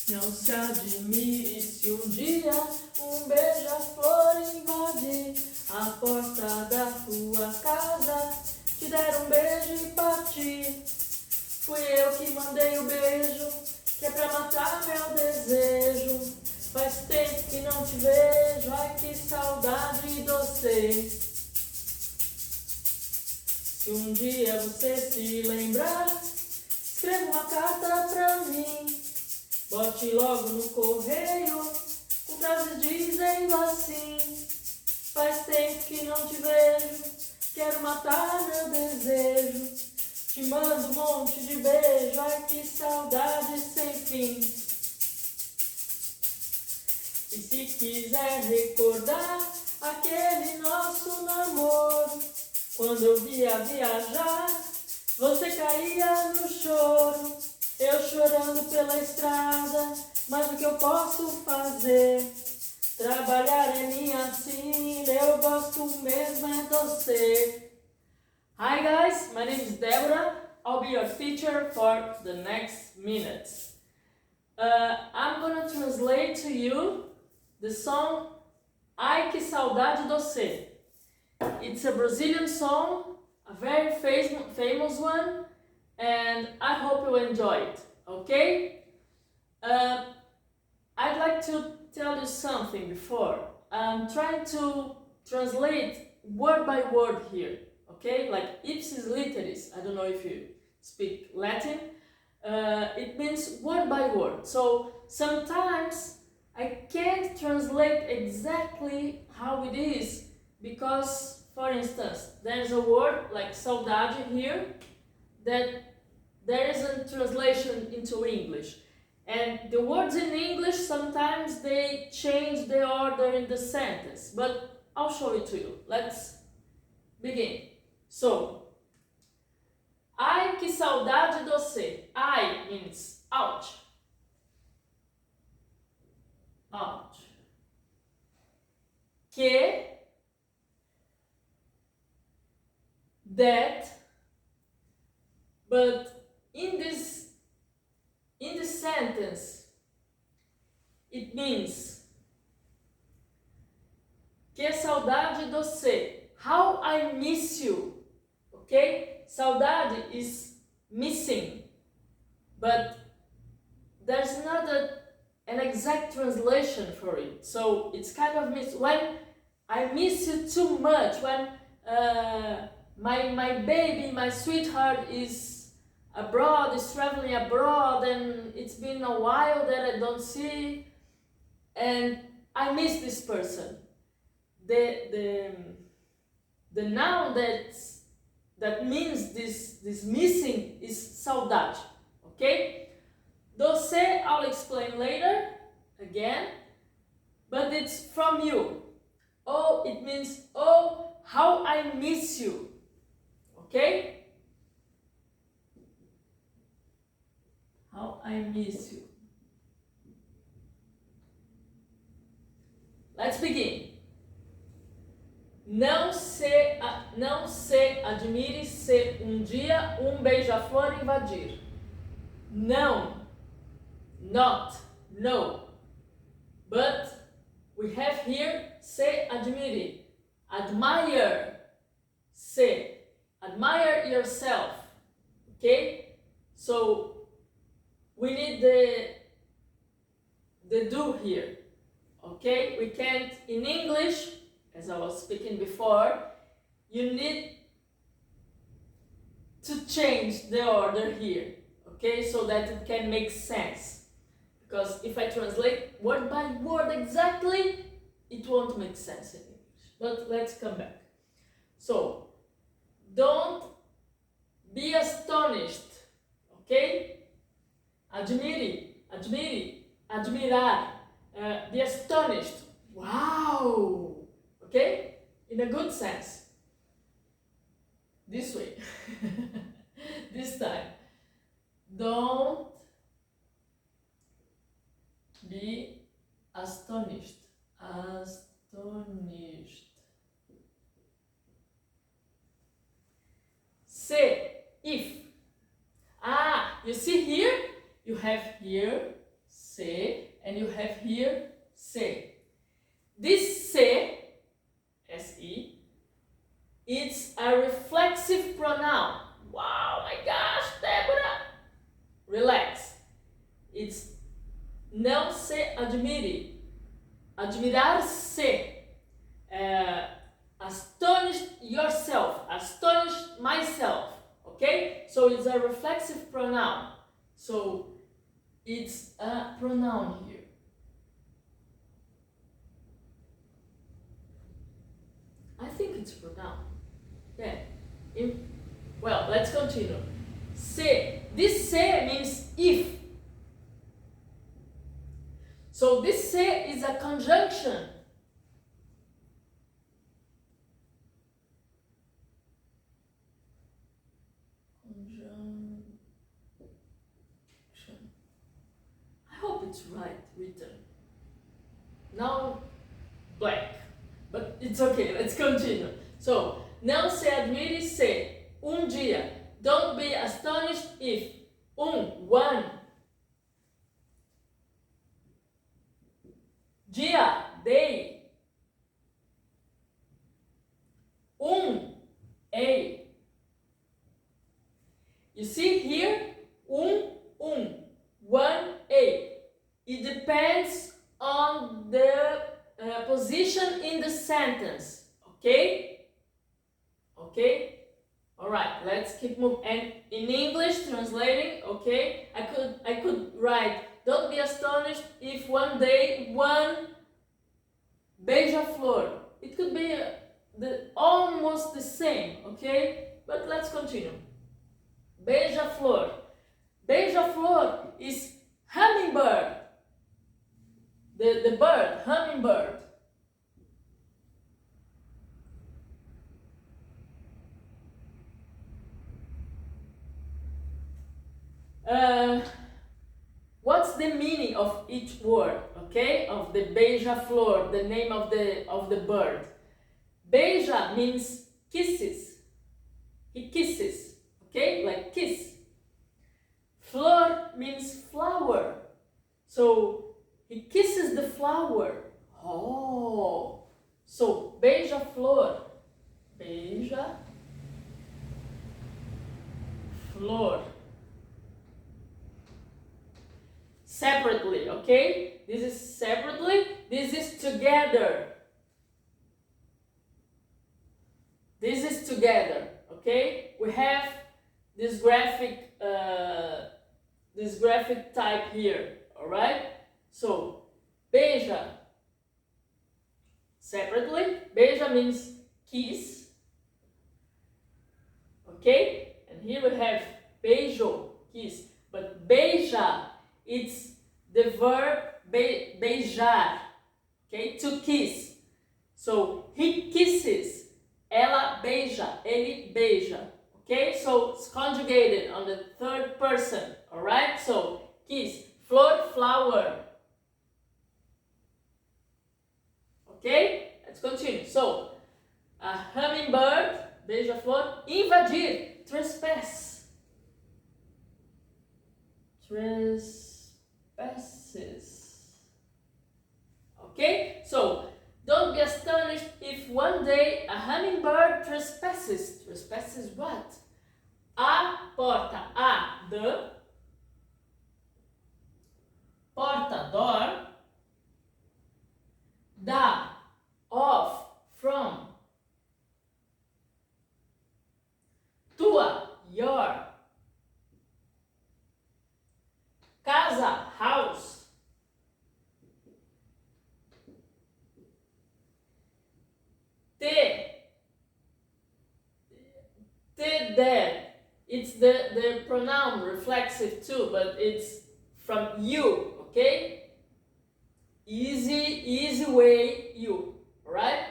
Não se admire se um dia um beija-flor invadir a porta da tua casa, te der um beijo e partir. Fui eu que mandei o beijo, que é pra matar meu desejo. Faz tempo que não te vejo, ai que saudade d'ocê. Se um dia você se lembrar, escreva uma carta pra mim. Bote logo no correio, com frases dizendo assim: faz tempo que não te vejo, quero matar meu desejo. Te mando um monte de beijo, ai que saudade sem fim. E se quiser recordar aquele nosso namoro, quando eu via viajar, você caía no choro. Eu chorando pela estrada, mas o que eu posso fazer? Trabalhar é minha sina, eu gosto mesmo é d'ocê. Hi guys, my name is Deborah. I'll be your teacher for the next minutes. I'm gonna translate to you the song Ai Que Saudade d'Ocê. It's a Brazilian song, a very famous one, and I hope you enjoy it, okay? I'd like to tell you something before. I'm trying to translate word by word here, okay? Like ipsis literis, I don't know if you speak Latin. It means word by word. So sometimes I can't translate exactly how it is because, for instance, there's a word like saudade here that there isn't translation into English. And the words in English, sometimes they change the order in the sentence, but I'll show it to you. Let's begin. So, ai que saudade d'ocê. Ai means ouch. Ouch. Que, that, but in this sentence, it means que saudade d'ocê. How I miss you. Okay? Saudade is missing, but there's not an exact translation for it. So it's kind of when I miss you too much, when my baby, my sweetheart is abroad, is traveling abroad, and it's been a while that I don't see, and I miss this person. The noun that means this missing is saudade, okay? D'ocê I'll explain later, again, but it's from you. Oh, it means, oh, how I miss you, okay? How I miss you. Let's begin. Não se admire se um dia um beija-flor invadir. Não, not, no. But we have here se admire, admire, se, admire yourself, okay? So we need the do here, okay? We can't, in English, as I was speaking before, you need to change the order here, okay? So that it can make sense. Because if I translate word by word exactly, it won't make sense in English. But let's come back. So, don't be astonished, okay? Admire, admirar, be astonished. Wow! Okay? In a good sense. This way. This time. Don't be astonished. Se, if. Ah, you see here? You have here você, and you have here se. This se, S-E, it's a reflexive pronoun. Wow, my gosh, Deborah! Relax. It's não se admire. Admirar-se. Astonish yourself. Astonish myself. Okay? So it's a reflexive pronoun. So it's a pronoun here. I think it's pronoun. Yeah. Well, let's continue. Se. This se means if. So this se is a conjunction. I hope it's right written. Now blank. But it's okay, let's continue. So, não se admire se. Dia. Don't be astonished if. One. Dia. Day. A. You see here? One A. It depends on the position in the sentence. Okay? Okay? Alright, let's keep moving. And in English, translating, okay, I could write, don't be astonished if one day one beija-flor. It could be almost the same, okay? But let's continue. Beija-flor. Beija-flor is hummingbird. The bird, hummingbird. What's the meaning of each word, okay? Of the beija-flor, the name of the bird. Beija means kisses. He kisses, okay? Like kiss. Flor means flower. So he kisses the flower. Oh. So beija-flor. Beija-flor. Separately, okay? This is separately, this is together. This is together, okay? We have this graphic type here, alright? So, beija, separately, beija means kiss, okay? And here we have beijo, kiss, but beija, it's the verb beijar, okay, to kiss. So, he kisses, ela beija, ele beija, okay? So, it's conjugated on the third person, alright? So, kiss, flor, flower. Okay? Let's continue. So, a hummingbird, beija-flor, invadir, trespass. Trespasses. Okay? So, don't be astonished if one day a hummingbird trespasses. Trespasses what? A porta. A, the. Porta, door. Da, of, from. Tua, your. Casa, house. Te, there. It's the pronoun reflexive too, but it's from you, okay? Easy way, you, alright?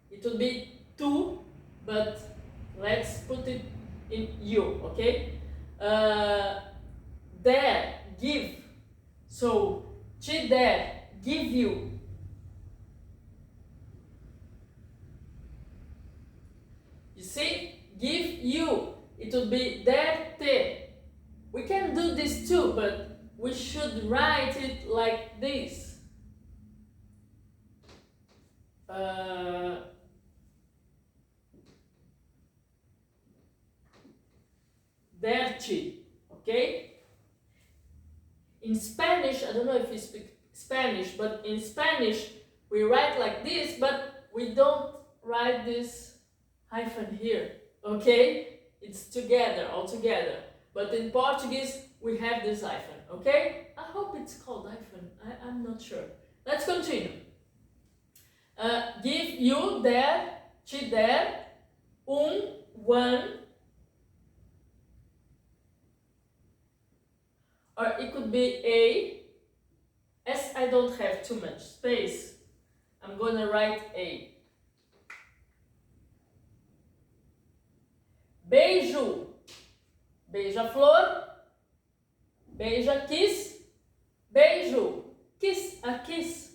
It would be tu, but let's put it in you, okay? There, give. So, te der, give you. You see? Give you. It would be der te. We can do this too, but we should write it like this. Dirty, okay? In Spanish, I don't know if you speak Spanish, but in Spanish we write like this, but we don't write this hyphen here, okay? It's together, all together. But in Portuguese we have this hyphen, okay? I hope it's called hyphen, I'm not sure. Let's continue. Give, you, der, te der, one, or it could be a. As I don't have too much space, I'm gonna write a. Beijo, beija-flor, beija-kiss, beijo, kiss, a kiss.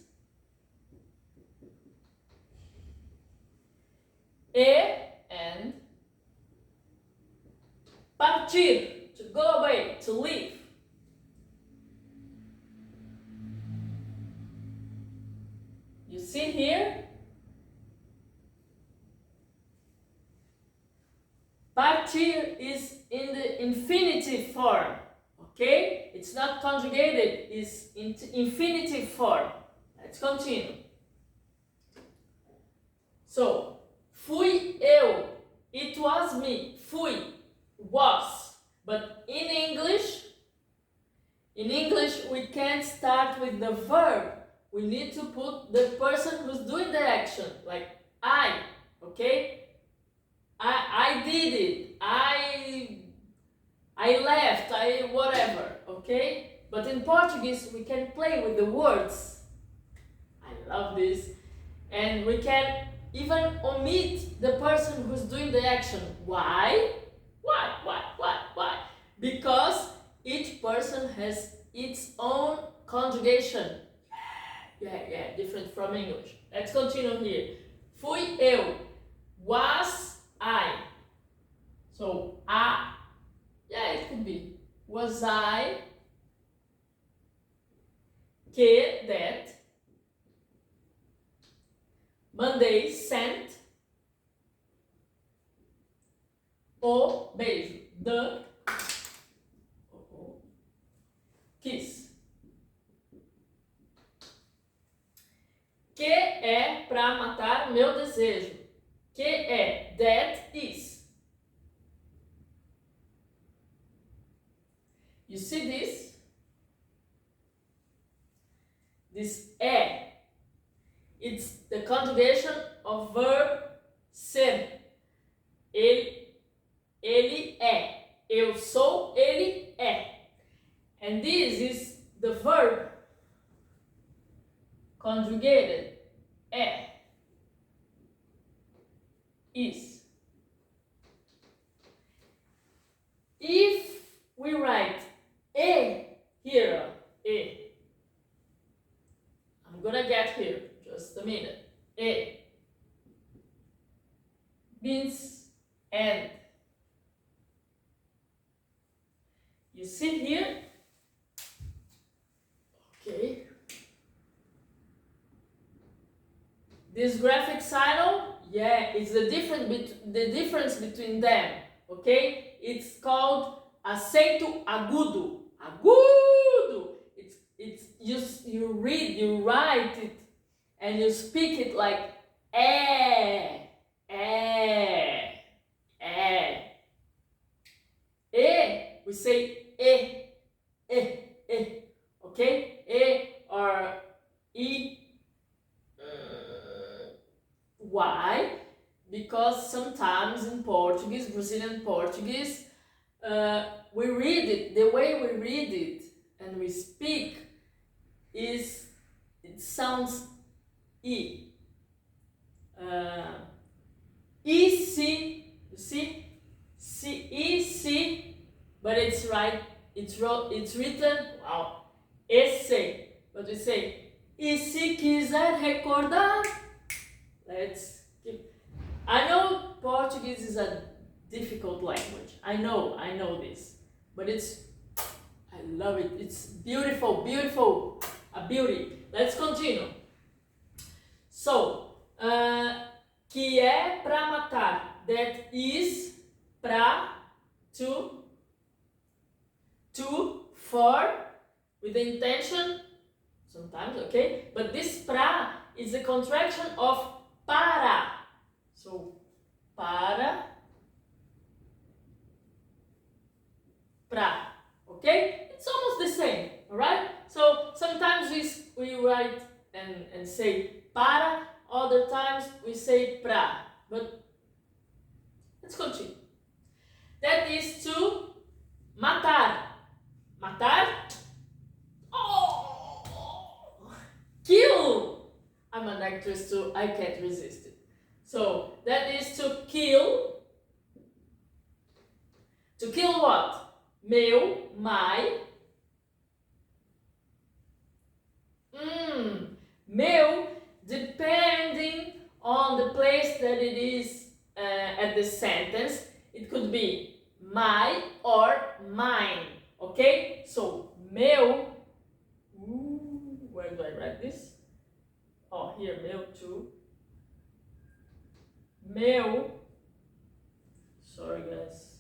And partir, to go away, to leave. You see here? Partir is in the infinitive form, okay? It's not conjugated, it's in infinitive form. Let's continue. So, fui eu, it was me, fui, was. But in English we can't start with the verb. We need to put the person who's doing the action, like I, okay? I did it, I left, whatever, okay? But in Portuguese we can play with the words. I love this. And we can even omit the person who's doing the action. Why? Why? Because each person has its own conjugation. Yeah, different from English. Let's continue here. Fui eu. Was I. So, it could be. Was I. Que, that. Mandei, sent. O, beijo. The. Kiss. Que é pra matar meu desejo. Que é, that is. You see this? This é. It's the conjugation of verb ser. Ele é. Eu sou, ele é. And this is the verb conjugated. É. Is. If we write here, I'm gonna get here, just a minute. Means and. You see here? Okay. This graphic sign, it's the difference between them, okay? It's called acento agudo. Agudo! You write it, and you speak it like we say okay? Or e. Why? Because sometimes in Portuguese, Brazilian Portuguese, we read it, the way we read it and we speak it sounds E. E-C, you see? E-C, but it's right, it's written, wow, esse, but we say, e se quiser recordar? Let's keep. I know Portuguese is a difficult language. I know this. But I I love it. It's beautiful, beautiful. A beauty. Let's continue. So, que é pra matar. That is pra, to, for, with the intention, sometimes, okay? But this pra is a contraction of para. So, para, pra, okay? It's almost the same, alright? So, sometimes we write and say para, other times we say pra, but let's continue. That is to matar. Matar? Oh! Kill! I'm an actress too, I can't resist it. So, that is to kill. To kill what? Meu, my. Meu, depending on the place that it is at the sentence, it could be my or mine, okay? So, meu, where do I write this? Oh, here, meu too. Meu, sorry guys.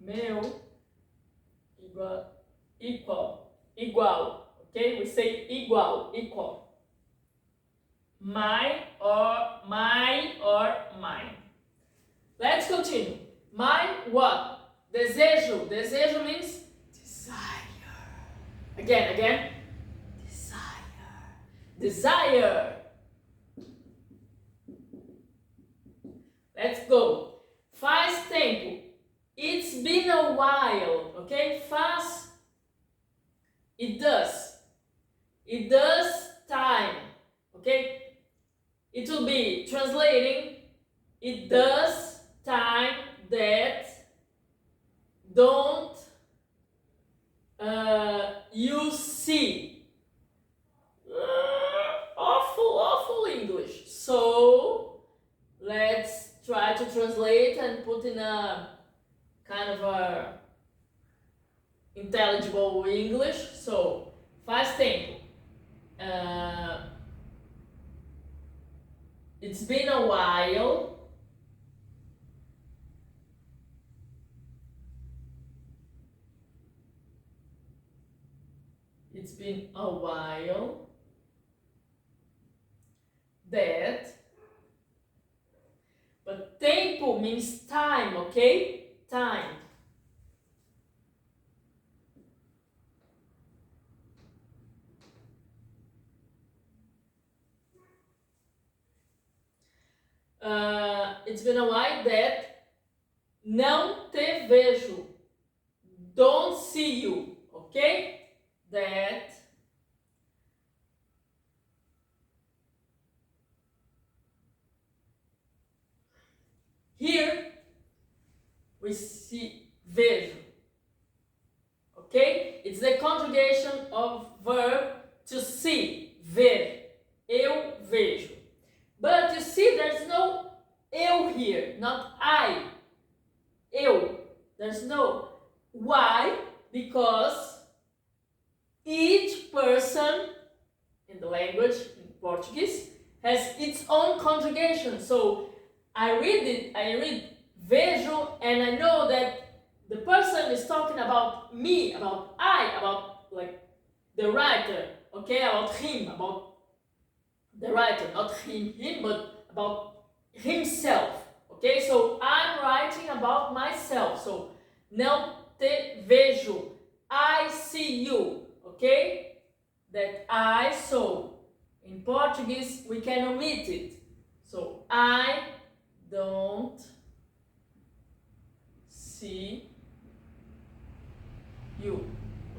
Meu, igual, okay? We say igual, equal. My or mine. Let's continue. Mine, what? Desejo. Desejo means desire. Again. Desire. Let's go. Faz tempo. It's been a while, okay? Faz, it does. It does time, okay? It will be translating, it does time that don't you see. Awful English. So, let's try to translate and put in a kind of a intelligible English. So, faz tempo. It's been a while. It's been a while that, but tempo means time, okay? Time. It's been a while that não te vejo. Don't see you, okay? That here we see vejo, okay? It's the conjugation of verb to see, ver. Eu vejo. But you see, there's no eu here, not I. Eu. There's no. Why? Because each person in the language, in Portuguese, has its own conjugation. So I read vejo, and I know that the person is talking about me, about I, about like the writer, okay, about him, about the writer, not him, but about himself, okay? So I'm writing about myself. So não te vejo, I see you, okay? That I, so in Portuguese we can omit it. So I don't see you,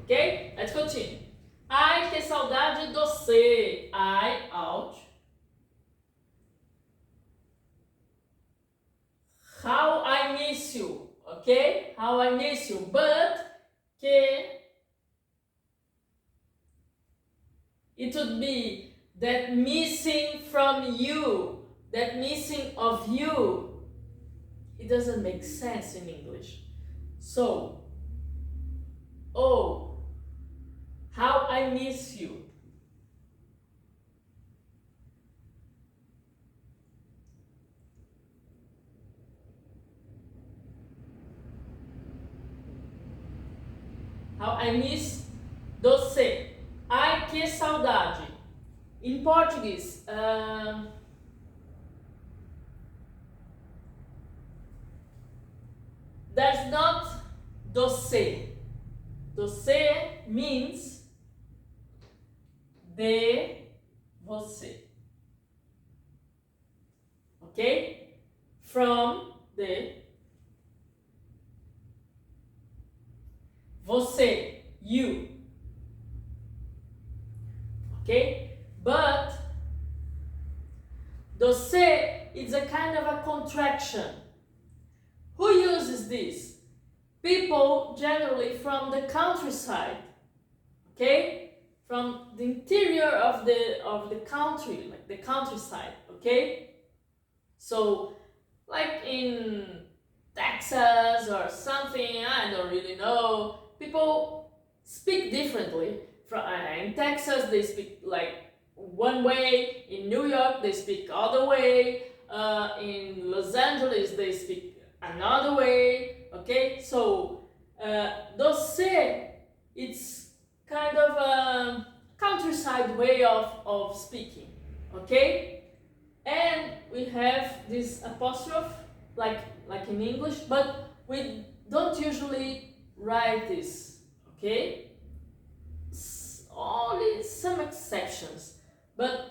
okay? Let's continue. Ai, que saudade d'ocê. I, ouch. How I miss you, okay? How I miss you. But, que, it would be that missing from you, that missing of you. it doesn't make sense in English. So, oh, how I miss you. How I miss você. Ai, que saudade. In Portuguese, there's not docê. Docê means de você. Okay? From the você, you. Okay? But docê is a kind of a contraction. Who uses this? People generally from the countryside. Okay? From the interior of the country, like the countryside, okay? So like in Texas or something, I don't really know. People speak differently. In Texas, they speak like one way. In New York, they speak other way. In Los Angeles, they speak another way. Okay, so docê, it's kind of a countryside way of speaking. Okay, and we have this apostrophe like in English, but we don't usually write this. Okay. Only some exceptions, but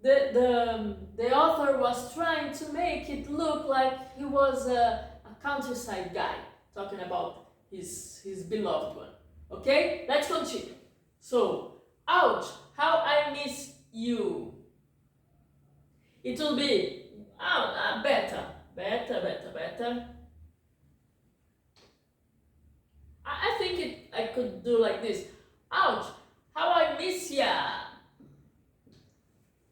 the author was trying to make it look like he was a countryside guy talking about his beloved one. Okay, let's continue. So, ouch, how I miss you. It will be better. I think I could do like this. Ouch, how I miss ya.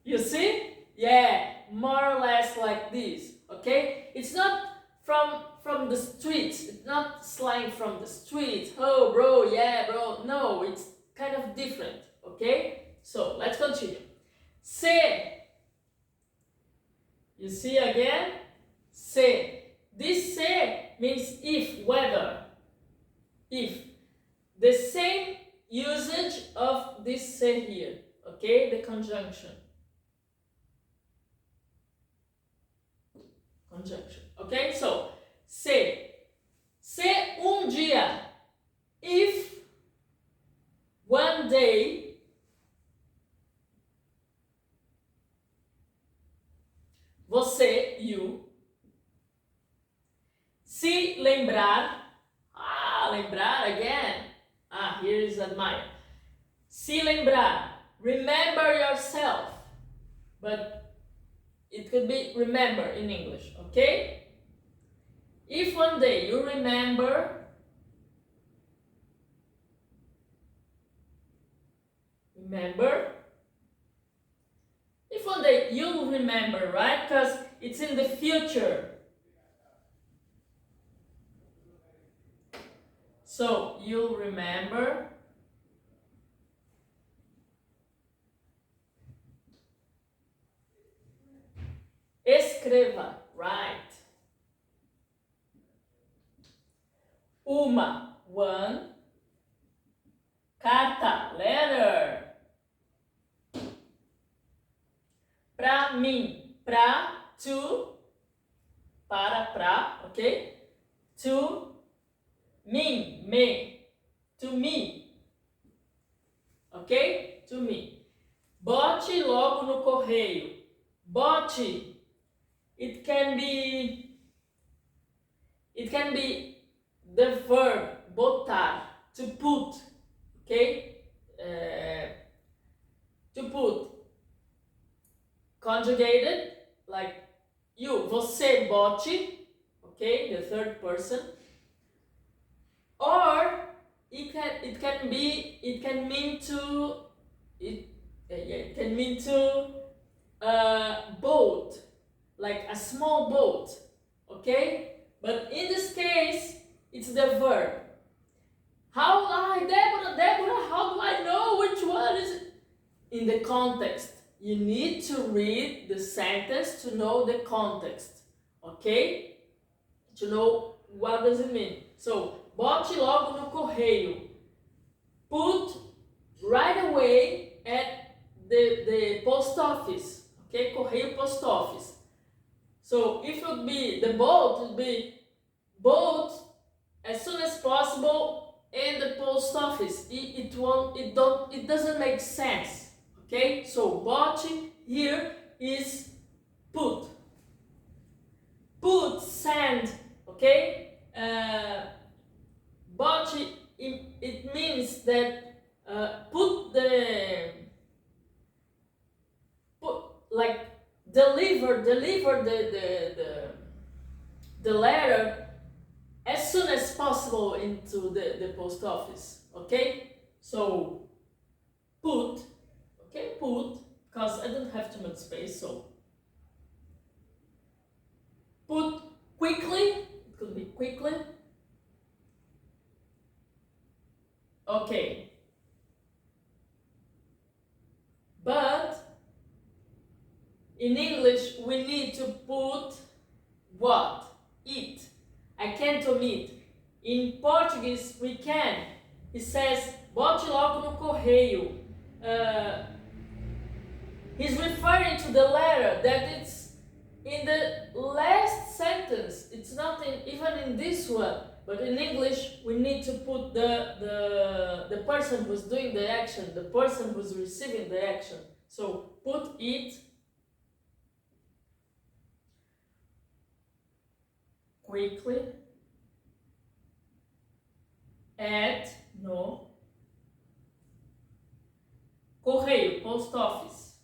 You see? Yeah, more or less like this. Okay? It's not from the streets. It's not slang from the streets. Oh, bro, yeah, bro. No, it's kind of different. Okay? So, let's continue. Se. You see again? Se. This se means if, whether. If. The same usage of this se here, okay? The conjunction. Okay? So, se dia. If one day você, you, se lembrar, lembrar again. Here is admire. Se lembrar, remember yourself, but it could be remember in English, okay? If one day you remember, if one day you'll remember, right? Because it's in the future. So, you'll remember. Escreva, right. One. Carta, letter. Pra mim, to, pra, ok? To me, to me, ok? To me. Bote logo no correio. Bote, it can be the verb botar, to put, okay? To put, conjugated, like you, você bote, okay? The third person. Or it can mean boat, like a small boat, okay? But in this case, it's the verb. Deborah, how do I know which one is it? In the context. You need to read the sentence to know the context, okay? To know what does it mean. So, bote logo no correio. Put right away at the post office, okay? Correio post office. So, if it would be the boat, it would be boat as soon as possible in the post office. It doesn't make sense. Okay, so bote here is put. Put, send, okay? Bote, it means that deliver the letter as soon as possible into the post office, okay? So, put, okay, put, because I don't have too much space, so put quickly, it could be quickly, okay, but in English we need to put what? It. I can't omit. In Portuguese we can. It says bote logo no correio. He's referring to the letter that it's in the last sentence. It's not even in this one, but in English we need to put the person who's doing the action, the person who's receiving the action. So put it quickly at no correio, post office.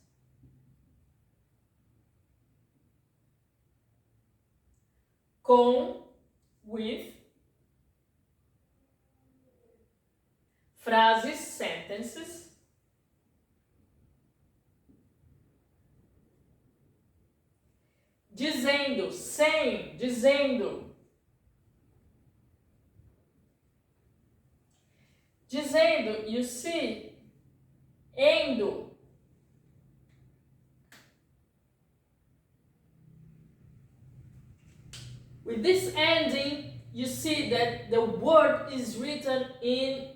Com, with, frases, sentences, dizendo, saying, dizendo, dizendo, you see, endo, with this ending, you see that the word is written in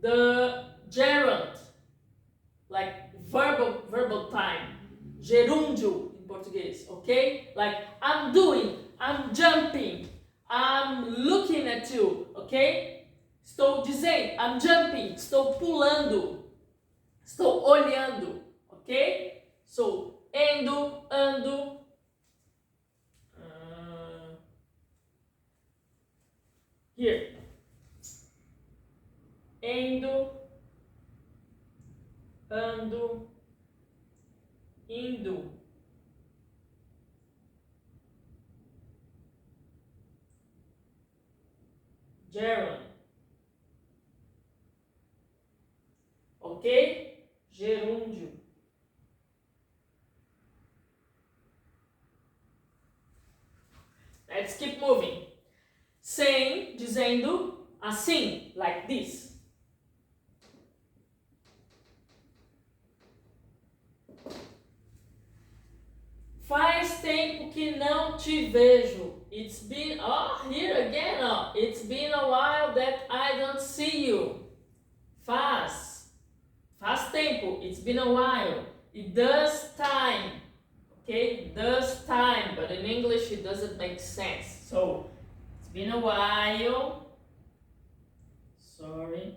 the gerund, like verbal time, gerúndio in Portuguese, okay? Like I'm doing, I'm jumping, I'm looking at you, okay? Estou dizendo, I'm jumping, estou pulando, estou olhando, okay? So, endo, ando, here, endo, ando, indo, gerund, ok? Gerúndio. Let's keep moving. Saying, dizendo, assim, like this. Faz tempo que não te vejo. It's been, here again, it's been a while that I don't see you. Faz tempo, it's been a while. It does time, okay? It does time, but in English it doesn't make sense. So, it's been a while. Sorry.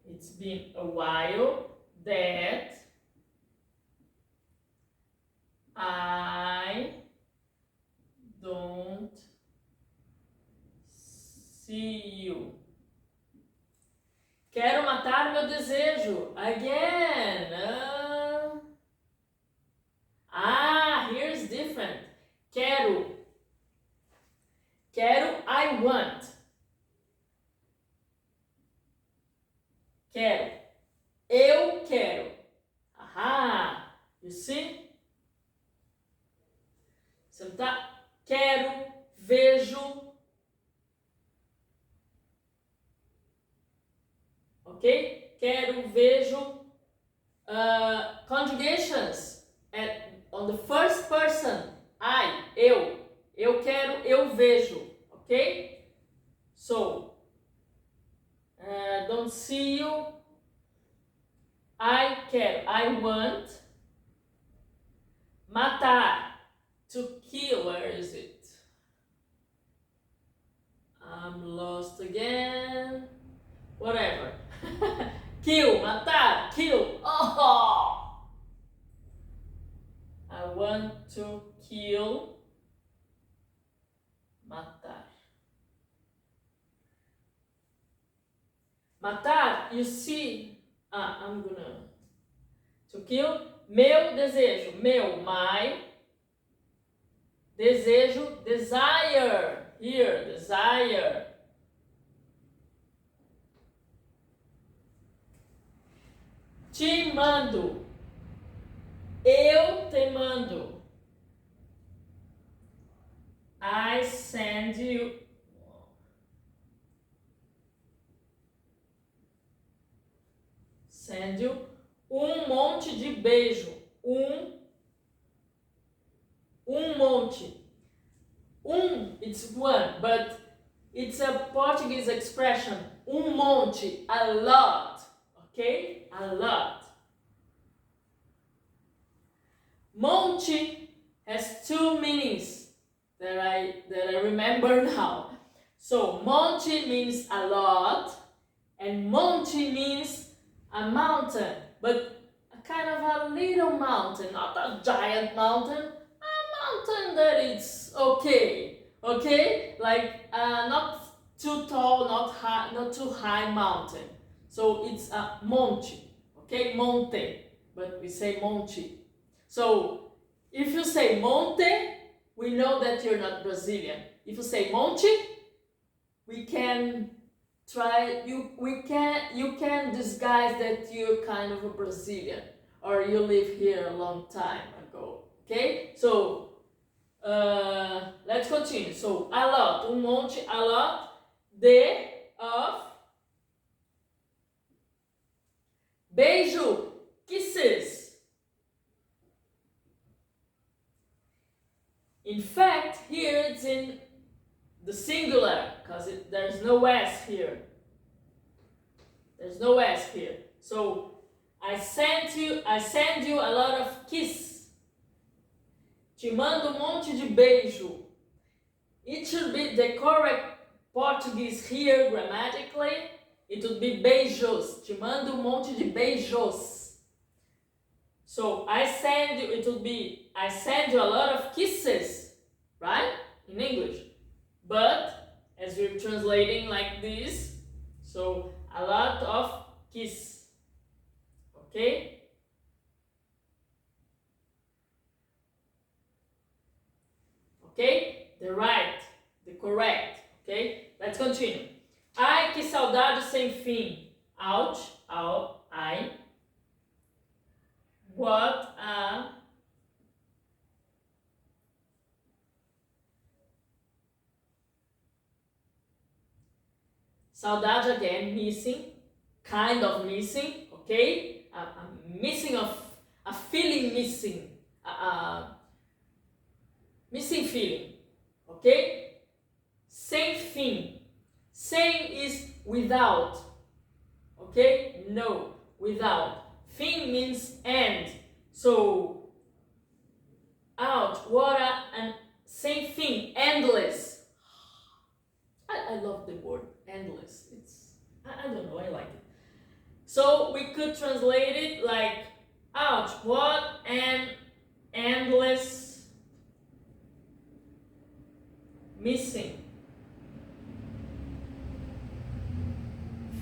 It's been a while that I don't see you. Quero matar meu desejo. Again. Here's different. Quero, I want. quero. Eu quero. Ahá! You see? Você não tá? Quero, vejo. Ok? Quero, vejo. Conjugations on the first person. I, eu. Eu quero, eu vejo. Ok? So, don't see you. I quero, I want. Matar, to kill. Where is it? I'm lost again. Whatever. Kill, matar, kill. Oh! I want to kill. Matar. Matar, you see. I'm gonna. To kill. Meu desejo. Meu, my. Desejo, desire. Here, desire. Te mando. Eu te mando. I send you. Send you monte de beijo. Monte. It's one, but it's a Portuguese expression. Monte, a lot. Okay? A lot. Monte has two meanings that I remember now. So monte means a lot, and monte means a mountain, but a kind of a little mountain, not a giant mountain, a mountain that is okay, like not too tall, not too high mountain. So it's a monte, okay, monte, but we say monte. So if you say monte, we know that you're not Brazilian. If you say monte, we can try, you can disguise that you're kind of a Brazilian or you live here a long time ago. Okay? So let's continue. So a lot, monte, a lot, of beijo, kisses. In fact, here it's in the singular because there's no S here. There's no S here. So I send you a lot of kiss. Te mando monte de beijo. It should be the correct Portuguese here grammatically. It would be beijos. Te mando monte de beijos. So it would be I send you a lot of kisses, right? In English. But as we're translating like this, so a lot of kiss. Okay? Okay? The correct. Okay? Let's continue. Ai, que saudade sem fim. Ouch, I. What a saudade again, missing, kind of missing, okay? Missing of a feeling missing, missing feeling, okay? Sem fim. Sem is without, okay? No, without. Fin means end. So, out, water, and same thing, endless. I love the word endless. I don't know, I like it. So we could translate it like ouch, what an endless missing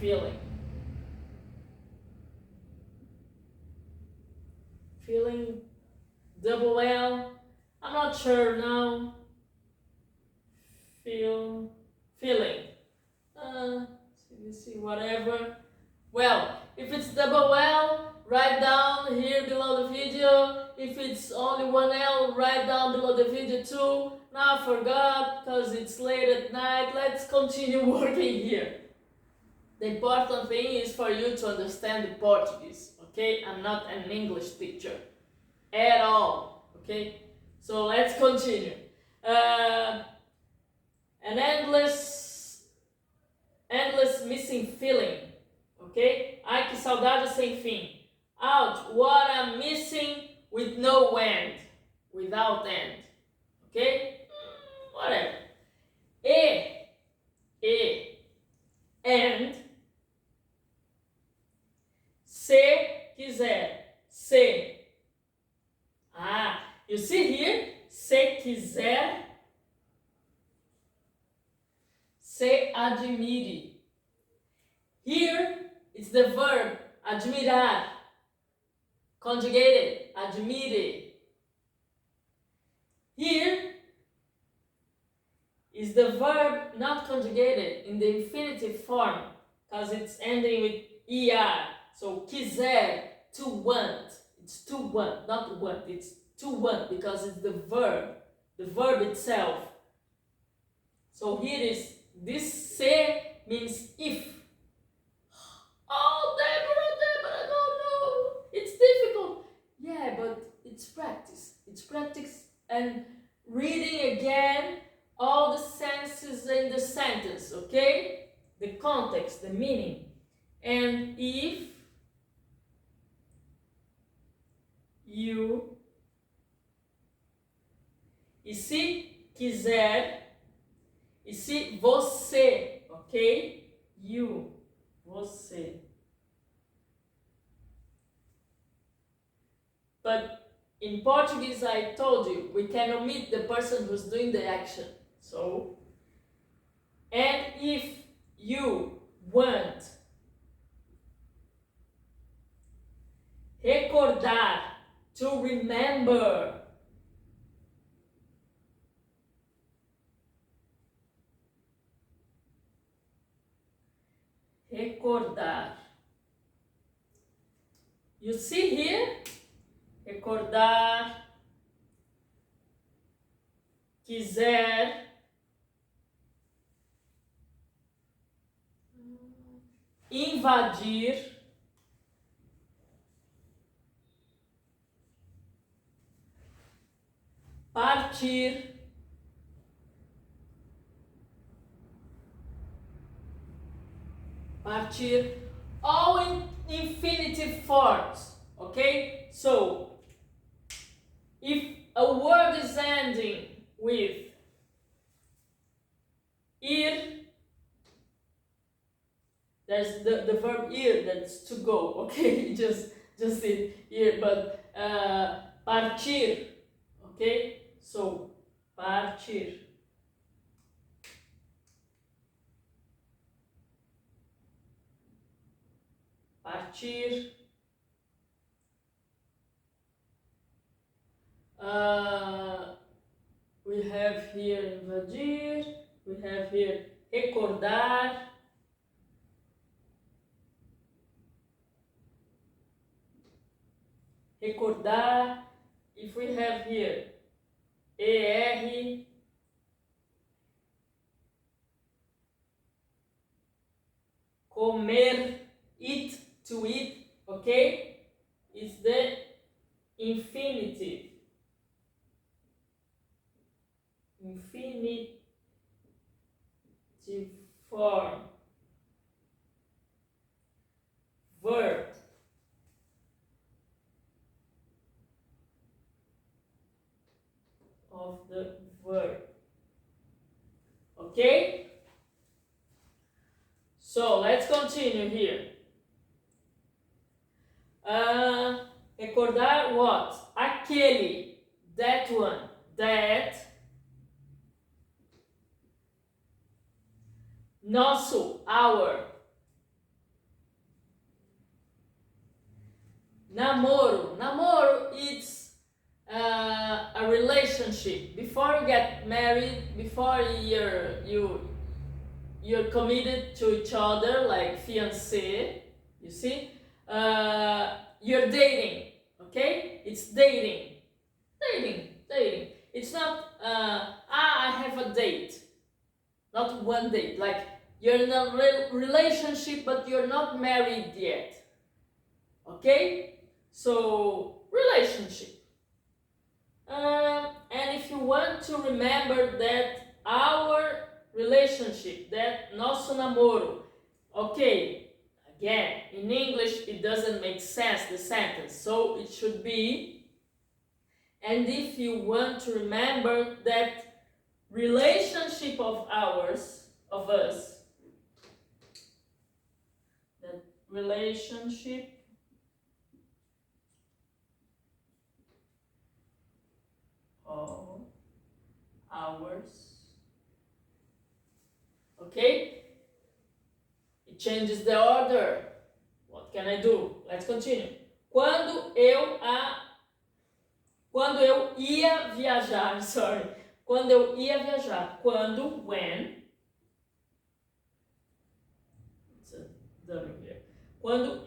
feeling. Feeling, double L, I'm not sure now. Feeling. Let me see, whatever. Well, if it's double L, write down here below the video. If it's only one L, write down below the video too. Now I forgot because it's late at night. Let's continue working here. The important thing is for you to understand the Portuguese, okay? I'm not an English teacher at all, okay? So let's continue. An endless missing feeling, okay? Ai, que saudade sem fim. Out, what I'm missing with no end, without end, okay? Whatever. And, se quiser, se. Ah, you see here, se quiser, se admire. Here, it's the verb admirar, conjugated, admire. Here is the verb not conjugated in the infinitive form because it's ending with er. So quiser, to want. It's to want, not want. It's to want because it's the verb itself. So here is this se means if. Oh, Deborah, no, it's difficult. Yeah, but it's practice. It's practice and reading again all the senses in the sentence, okay? The context, the meaning. And if you, e se quiser, e se você, ok? You, você. But in Portuguese, I told you, we can omit the person who's doing the action. So, and if you want, recordar, to remember. Recordar. You see here? Recordar, quiser, invadir, partir, all in infinitive forms, okay? So, if a word is ending with ir, there's the verb ir, that's to go, okay? just it here, but partir, okay? So, partir. Partir. We have here invadir, we have here recordar, if we have here er, comer, eat, to eat, okay? It's the infinitive. Infinitive form. Verb. Of the verb. Okay? So let's continue here. Recordar what? Aquele. That one. That. Nosso. Our. Namoro. Namoro, it's a relationship. Before you get married, before you're committed to each other, like fiancé, You see? You're dating, okay? It's dating. Dating. It's not, I have a date. Not one date. Like, you're in a relationship, but you're not married yet. Okay? So, relationship. And if you want to remember that our relationship, that nosso namoro, okay, again, in English it doesn't make sense, the sentence, so it should be, and if you want to remember that relationship of us, that relationship of ours, okay? It changes the order. What can I do? Let's continue. Quando eu ia viajar, Quando eu ia viajar. Quando, when. It's a W here. Quando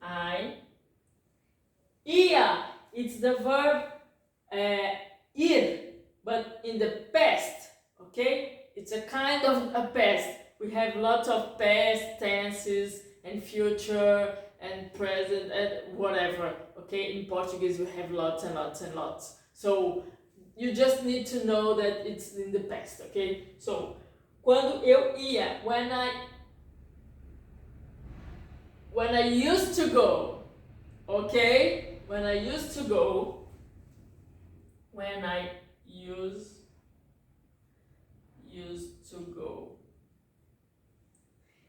I. Ia, it's the verb ir, but in the past, okay? It's a kind of a past. We have lots of past tenses and future and present and whatever, okay? In Portuguese we have lots and lots and lots. So you just need to know that it's in the past, okay? So, quando eu ia, when I used to go, okay? When I used to go,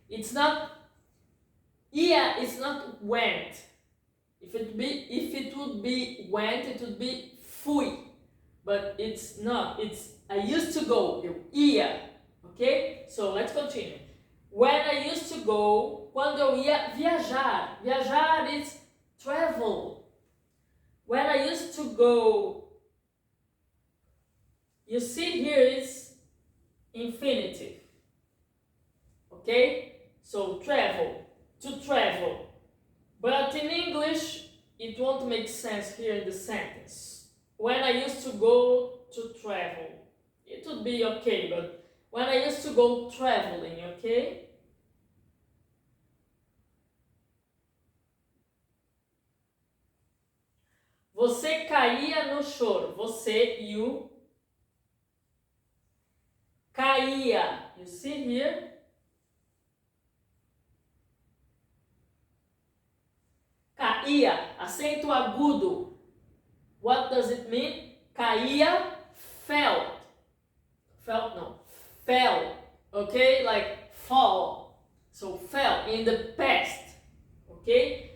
it's not it's not went. If it would be went, it would be fui. But it's not. It's I used to go. Eu ia. Okay? So let's continue. When I used to go, quando eu ia viajar. Viajar is travel. When I used to go, you see here is infinitive. Okay? So travel, to travel. But in English, it won't make sense here in the sentence. When I used to go to travel, it would be okay, but when I used to go traveling, okay? Você caía no choro. Você, you, caía. You see here? Caía, acento agudo. What does it mean? Caía, fell. Fell. Okay, like fall. So fell in the past. Okay?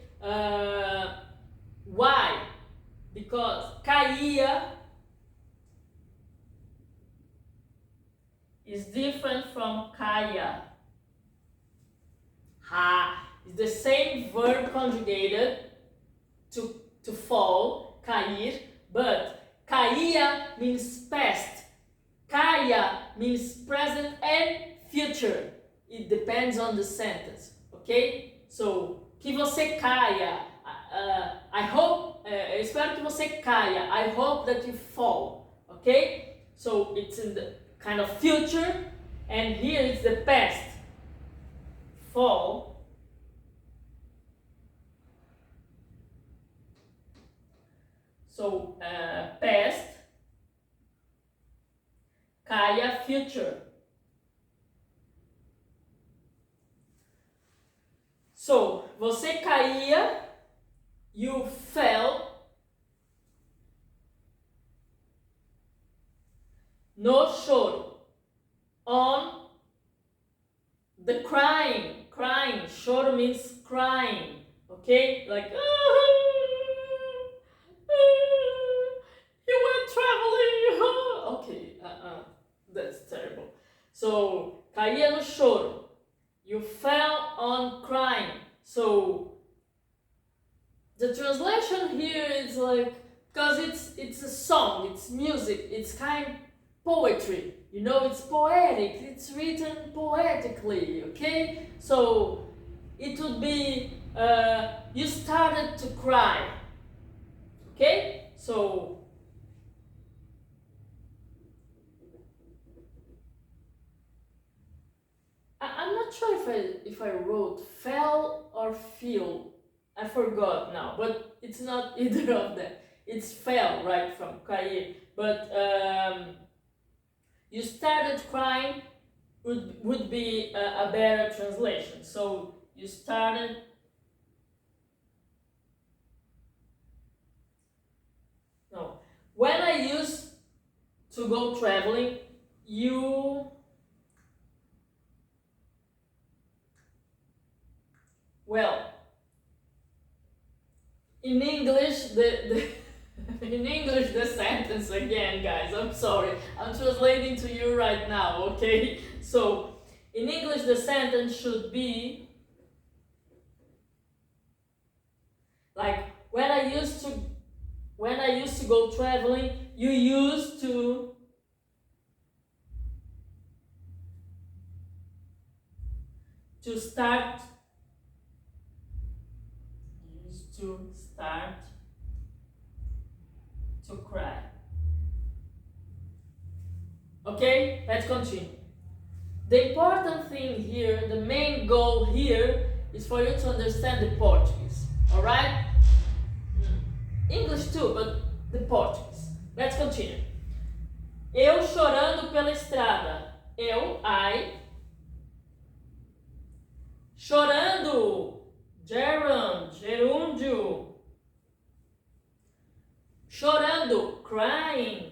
Why? Because caía is different from caia. It's the same verb conjugated to fall, cair, but caía means past. Caia means present and future. It depends on the sentence, okay? So, que você caia. I hope, eu espero que você caia. I hope that you fall, okay? So, it's in the kind of future, and here it's the past. Fall. So, past, caia, future. So, você caía, you fell, no choro, on the crying. Choro means crying, okay? Like, you went traveling, okay, that's terrible. So, caía no choro, you fell on crying. So, the translation here is like, because it's a song, it's music, it's kind of poetry, you know, it's poetic, it's written poetically, okay? So it would be You started to cry. Okay? So I'm not sure if I wrote fell or feel. I forgot now, but it's not either of them. It's fell, right, from cair. But you started crying would be a better translation. So you started. No. When I used to go traveling, well, in English, in English the sentence again, guys. I'm sorry. I'm translating to you right now, okay? So, in English the sentence should be like when I used to go traveling, you used to start to cry. Okay, let's continue. The important thing here, the main goal here, is for you to understand the Portuguese. Alright? English too, but the Portuguese. Let's continue. Eu chorando pela estrada. Eu, I. Chorando. Gerúndio. Chorando, crying.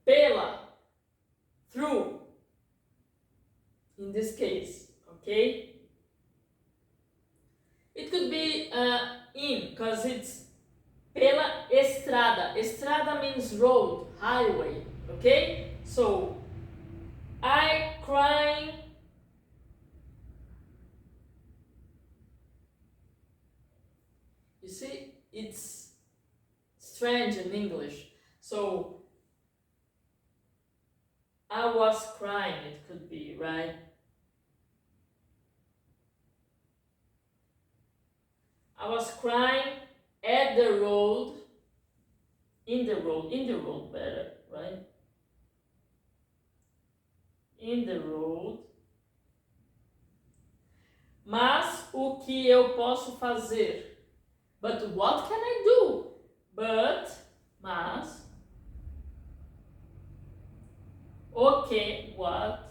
Pela, through, in this case, okay? It could be in, because it's pela estrada. Estrada means road, highway, okay? So, I crying. You see, it's strange in English. So, I was crying, it could be, right? I was crying at the road, in the road better, right? In the road. Mas o que eu posso fazer? But what can I do? Mas, okay, what?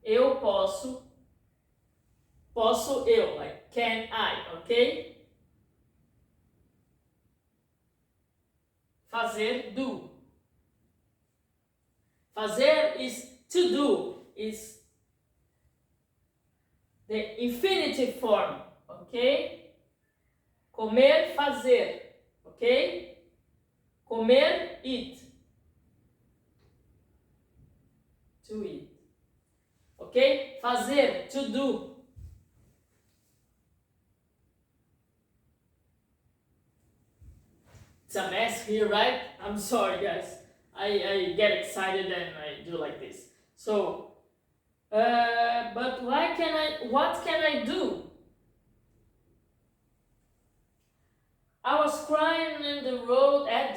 Eu posso eu, like can I, okay? Fazer, do. Fazer is to do, is the infinitive form, ok? Comer, fazer, ok? Comer, eat. To eat. Ok? Fazer, to do. It's a mess here, right? I'm sorry, guys. I get excited and I do like this. So, but what can I do? I was crying at the road, I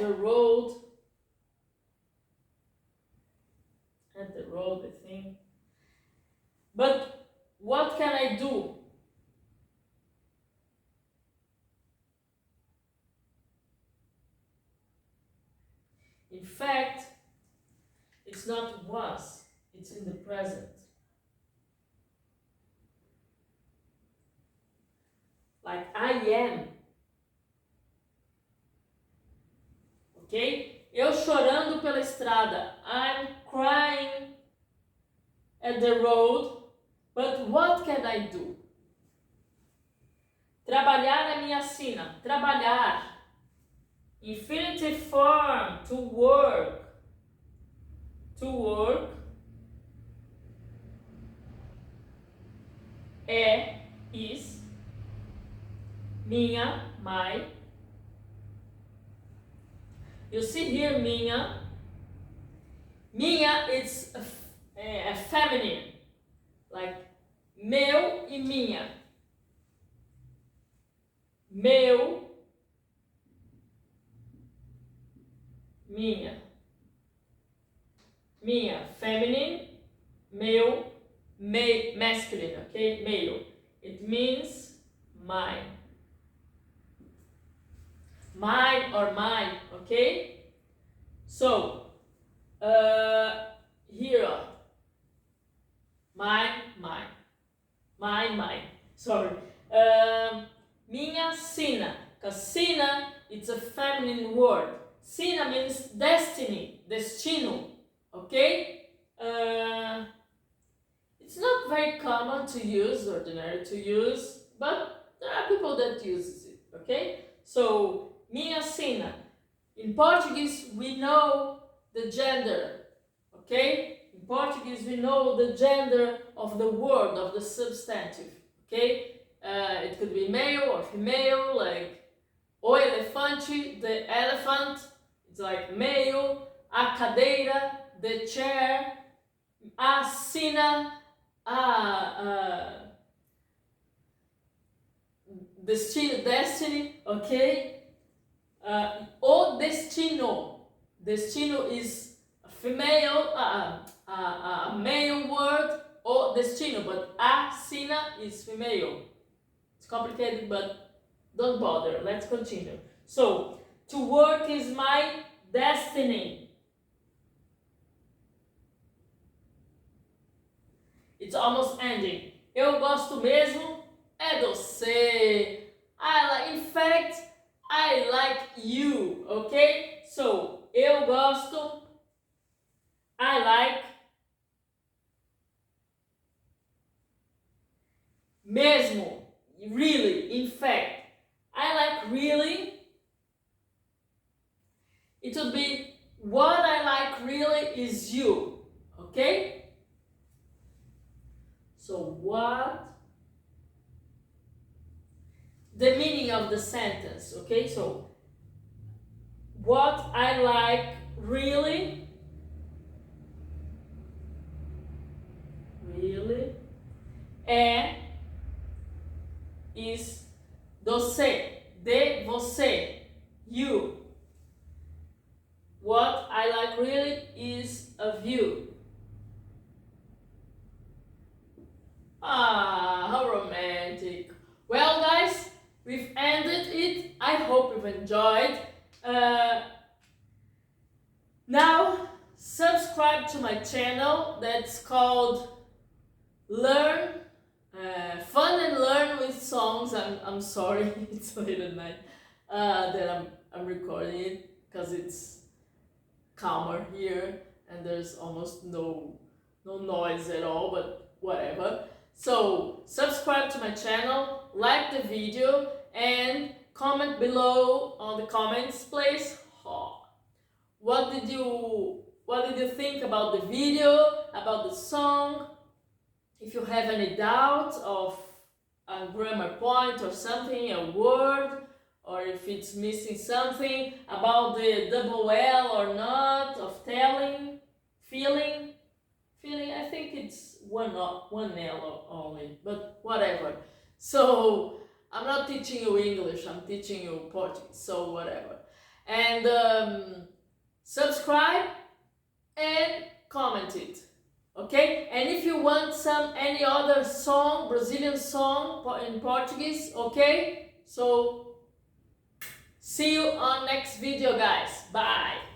think. But what can I do? In fact, it's not was, it's in the present. Like I am. Ok? Eu chorando pela estrada. I'm crying at the road, but what can I do? Trabalhar a minha sina. Trabalhar. Infinitive form, to work. To work. Is. Minha, my. You see here, minha Minha, it's a feminine, like meu e minha. Meu, minha. Minha, feminine, meu, masculine, okay? Male. It means mine. Mine or mine, okay? So, here, mine. Sorry. Minha sina, because sina, it's a feminine word. Sina means destiny, destino, okay? It's not very common to use, ordinary to use, but there are people that uses it, okay? So, minha sina. In Portuguese, we know the gender, okay? In Portuguese, we know the gender of the word, of the substantive, okay? It could be male or female, like o elefante, the elephant, it's like male, a cadeira, the chair, a sina, destiny, okay? O destino. Destino is a female, a male word, o destino, but a sina is female. It's complicated, but don't bother. Let's continue. So, to work is my destiny. It's almost ending. Eu gosto mesmo é de você. In fact, I like you, okay? So, eu gosto, I like, mesmo, really, in fact. I like really. It would be, what I like really is you, okay? So, what? The meaning of the sentence, okay? So, what I like really, is d'ocê, de você, you. What I like really is of you. How romantic. Well, guys, we've ended it. I hope you've enjoyed. Now, subscribe to my channel that's called Learn, Fun and Learn with Songs. I'm sorry, it's late at night that I'm recording it because it's calmer here and there's almost no noise at all, but whatever. So, subscribe to my channel, like the video, and comment below on the comments, please. What did you think about the video, about the song? If you have any doubts of a grammar point or something, a word, or if it's missing something about the double L or not, of telling, feeling, I think it's one L only, but whatever. So, I'm not teaching you English, I'm teaching you Portuguese, so whatever. And subscribe and comment it, okay? And if you want any other song, Brazilian song in Portuguese, okay? So, see you on next video, guys. Bye!